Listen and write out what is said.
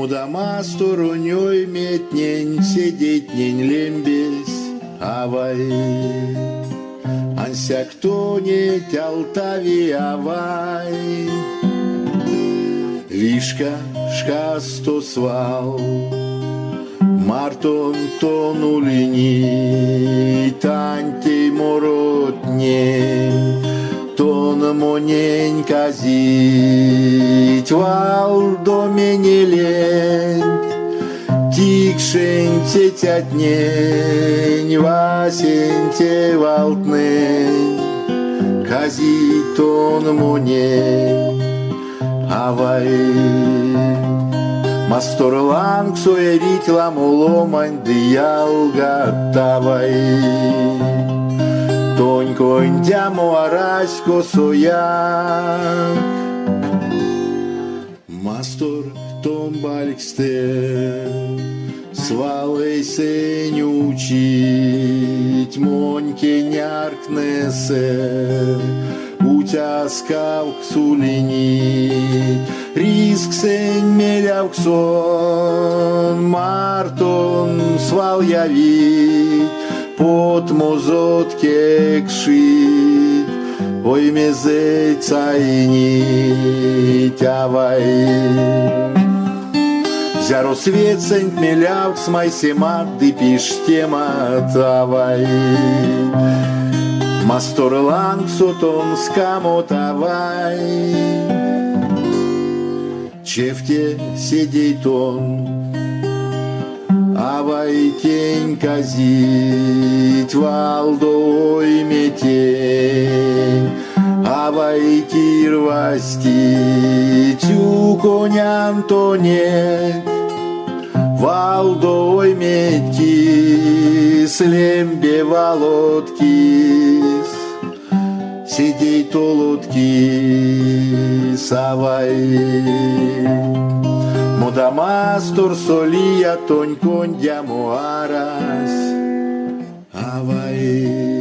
Мудама стороней метнень, сидеть нень лембесь, авай. Ансяк тонет Алтави, авай. Вишка шкасто свал, Мартон тонулини, Тантей моротней, Тон монень казить, Вал доме не лень, Тикшень тетятнень, Васенте валтнень, Казить тон монень, авай. Масторланг суерить ламуломань дьялга тавай. Тоньконь дяму арасько сояк. Мастор томбальксте, свалей сень учить, моньке няркнесе, утяскав ксулини. Риск сень мелявк сон, Мартон свал явить, под мозот кекшить, ой мезе цайни тявай. Зяро свет сень мелявк с майсемат, ды пиштема тавай. Мастор ланг сотон скамотавай. Чефте сидеть он, авай тень казить, валдой метень, авай кирвасти, тю коням то нет, валдой метки, слембе володкис, сидеть толодки, савай. Мудамастор солия тоньконь дямуарас, авай.